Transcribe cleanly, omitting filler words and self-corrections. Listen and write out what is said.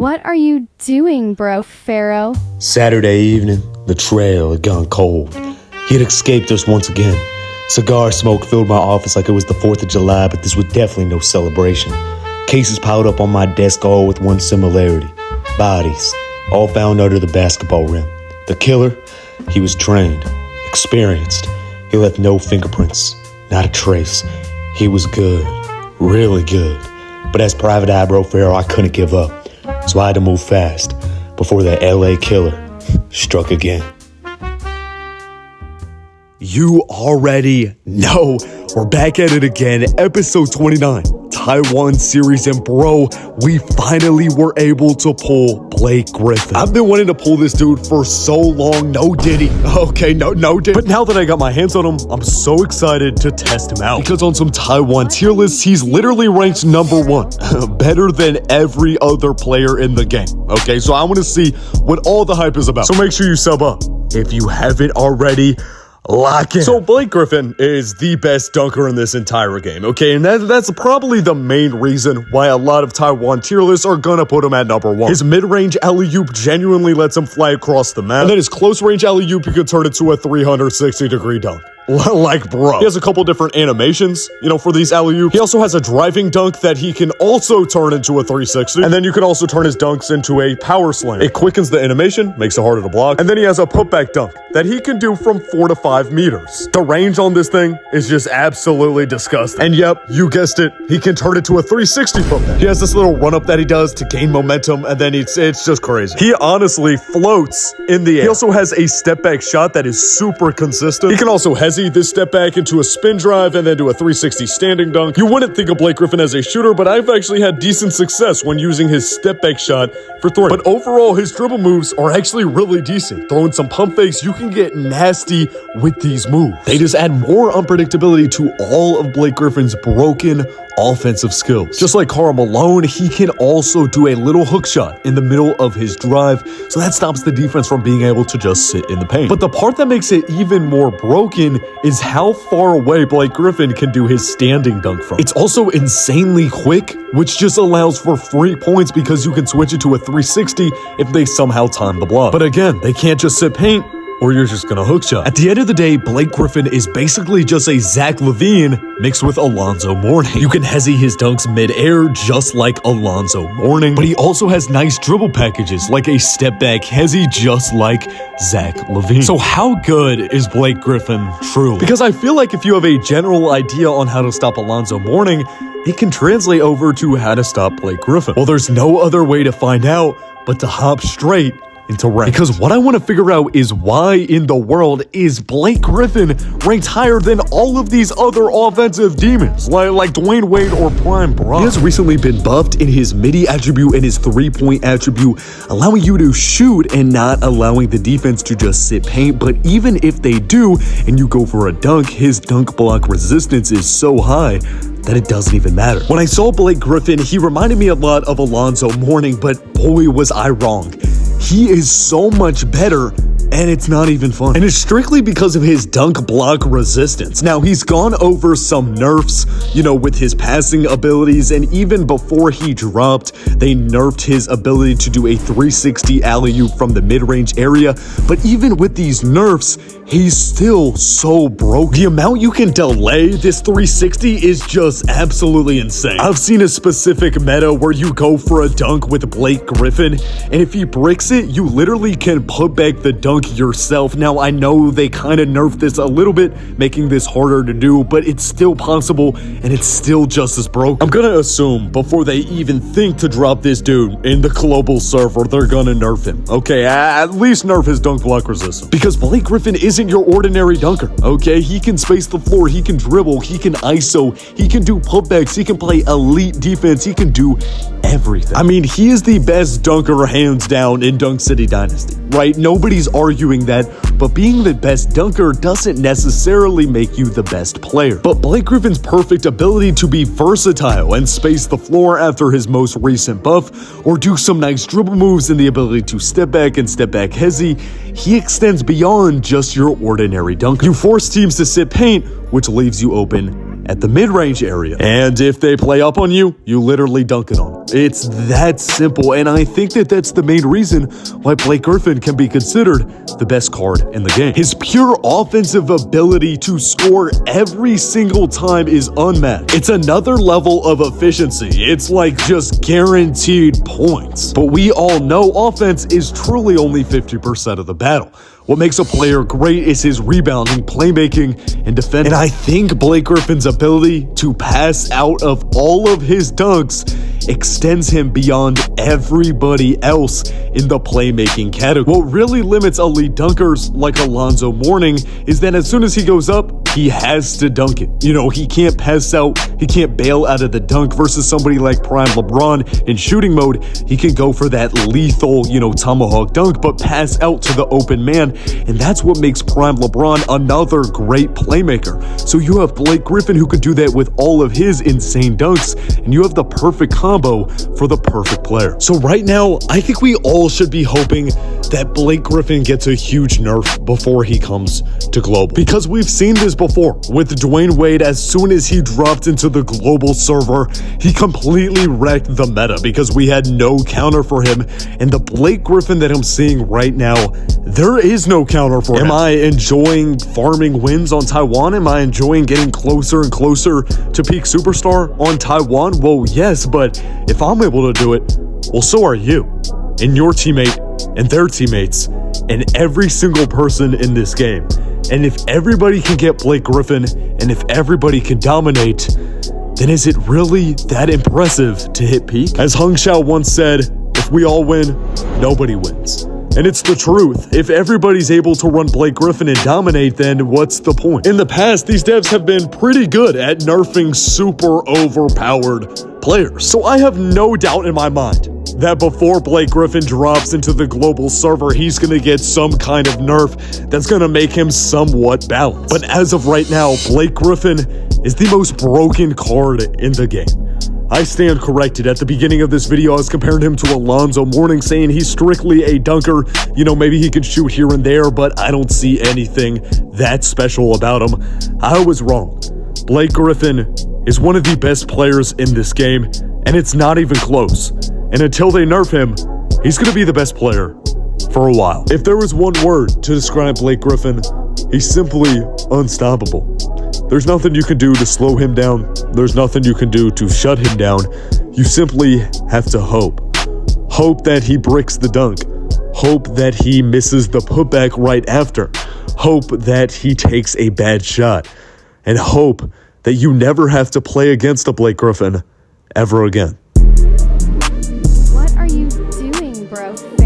What are you doing, bro, Pharaoh? Saturday evening, the trail had gone cold. He had escaped us once again. Cigar smoke filled my office like it was the 4th of July, but this was definitely no celebration. Cases piled up on my desk, all with one similarity. Bodies, all found under the basketball rim. The killer, he was trained, experienced. He left no fingerprints, not a trace. He was good, really good. But as Private Eye Bro Pharaoh, I couldn't give up. So I had to move fast before the LA killer struck again. You already know. We're back at it again, episode 29, Taiwan series, and bro, we finally were able to pull Blake Griffin. I've been wanting to pull this dude for so long, no Diddy. Okay, no Diddy. But now that I got my hands on him, I'm so excited to test him out. Because on some Taiwan tier lists, he's literally ranked #1, better than every other player in the game. Okay, so I want to see what all the hype is about. So make sure you sub up if you haven't already. Lock in. So Blake Griffin is the best dunker in this entire game, okay? And that's probably the main reason why a lot of Taiwan tier lists are gonna put him at #1. His mid-range alley-oop genuinely lets him fly across the map. And then his close-range alley-oop, you can turn it to a 360-degree dunk. Like, bro. He has a couple different animations, for these alley-oops. He also has a driving dunk that he can also turn into a 360. And then you can also turn his dunks into a power slam. It quickens the animation, makes it harder to block. And then he has a putback dunk that he can do from 4 to 5 meters. The range on this thing is just absolutely disgusting. And yep, you guessed it, he can turn it to a 360 putback. He has this little run-up that he does to gain momentum, and then it's just crazy. He honestly floats in the air. He also has a step-back shot that is super consistent. He can also hesitate this step back into a spin drive and then do a 360 standing dunk. You wouldn't think of Blake Griffin as a shooter, but I've actually had decent success when using his step back shot for three. But overall, his dribble moves are actually really decent. Throwing some pump fakes, you can get nasty with these moves. They just add more unpredictability to all of Blake Griffin's broken offensive skills. Just like Karl Malone, he can also do a little hook shot in the middle of his drive, so that stops the defense from being able to just sit in the paint. But the part that makes it even more broken is how far away Blake Griffin can do his standing dunk from. It's also insanely quick, which just allows for free points because you can switch it to a 360 if they somehow time the block. But again, they can't just sit paint, or you're just gonna hook shot. At the end of the day, Blake Griffin is basically just a Zach LaVine mixed with Alonzo Mourning. You can hezzy his dunks mid-air just like Alonzo Mourning, but he also has nice dribble packages like a step-back hezzy just like Zach LaVine. So how good is Blake Griffin truly? Because I feel like if you have a general idea on how to stop Alonzo Mourning, it can translate over to how to stop Blake Griffin. Well, there's no other way to find out but to hop straight into rank. Because what I want to figure out is why in the world is Blake Griffin ranked higher than all of these other offensive demons like Dwayne Wade or Prime Bron. He has recently been buffed in his midi attribute and his 3-point attribute, allowing you to shoot and not allowing the defense to just sit paint. But even if they do and you go for a dunk, his dunk block resistance is so high that it doesn't even matter. When I saw Blake Griffin, he reminded me a lot of Alonzo Mourning, but boy was I wrong. He is so much better, and it's not even fun. And it's strictly because of his dunk block resistance. Now, he's gone over some nerfs, with his passing abilities, and even before he dropped, they nerfed his ability to do a 360 alley-oop from the mid-range area. But even with these nerfs, he's still so broke. The amount you can delay this 360 is just absolutely insane. I've seen a specific meta where you go for a dunk with Blake Griffin, and if he bricks it, you literally can put back the dunk yourself. Now, I know they kind of nerfed this a little bit, making this harder to do, but it's still possible, and it's still just as broke. I'm gonna assume before they even think to drop this dude in the global server, they're gonna nerf him. Okay, at least nerf his dunk block resistance. Because Blake Griffin isn't your ordinary dunker, okay? He can space the floor, he can dribble, he can ISO, he can do putbacks, he can play elite defense, he can do everything. I mean, he is the best dunker hands down in Dunk City Dynasty, right? Nobody's arguing that, but being the best dunker doesn't necessarily make you the best player. But Blake Griffin's perfect ability to be versatile and space the floor after his most recent buff, or do some nice dribble moves and the ability to step back and step back hezzy, he extends beyond just your ordinary dunker. You force teams to sit paint, which leaves you open at the mid-range area. And if they play up on you, you literally dunk it on them. It's that simple, and I think that that's the main reason why Blake Griffin can be considered the best card in the game. His pure offensive ability to score every single time is unmatched. It's another level of efficiency. It's like just guaranteed points. But we all know offense is truly only 50% of the battle. What makes a player great is his rebounding, playmaking, and defending. And I think Blake Griffin's ability to pass out of all of his dunks extends him beyond everybody else in the playmaking category. What really limits elite dunkers like Alonzo Mourning is that as soon as he goes up, he has to dunk it. You know, he can't pass out, he can't bail out of the dunk versus somebody like Prime LeBron in shooting mode. He can go for that lethal, tomahawk dunk, but pass out to the open man. And that's what makes Prime LeBron another great playmaker. So you have Blake Griffin who could do that with all of his insane dunks, and you have the perfect combo for the perfect player. So right now, I think we all should be hoping that Blake Griffin gets a huge nerf before he comes to global. Because we've seen this before with Dwayne Wade. As soon as he dropped into the global server, he completely wrecked the meta because we had no counter for him. And the Blake Griffin that I'm seeing right now, there is no counter for him. Am I enjoying farming wins on Taiwan? Am I enjoying getting closer and closer to peak superstar on Taiwan? Well, yes, but if I'm able to do it, well, so are you and your teammate and their teammates and every single person in this game. And if everybody can get Blake Griffin and if everybody can dominate, then is it really that impressive to hit peak? As Hung Xiao once said, if we all win, nobody wins. And it's the truth. If everybody's able to run Blake Griffin and dominate, then what's the point? In the past, these devs have been pretty good at nerfing super overpowered players. So I have no doubt in my mind that before Blake Griffin drops into the global server, he's going to get some kind of nerf that's going to make him somewhat balanced. But as of right now, Blake Griffin is the most broken card in the game. I stand corrected. At the beginning of this video, I was comparing him to Alonzo Mourning, saying he's strictly a dunker. Maybe he can shoot here and there, but I don't see anything that special about him. I was wrong. Blake Griffin is one of the best players in this game, and it's not even close. And until they nerf him, he's going to be the best player for a while. If there was one word to describe Blake Griffin, he's simply unstoppable. There's nothing you can do to slow him down. There's nothing you can do to shut him down. You simply have to hope. Hope that he bricks the dunk. Hope that he misses the putback right after. Hope that he takes a bad shot. And hope that you never have to play against a Blake Griffin ever again. What are you doing, bro?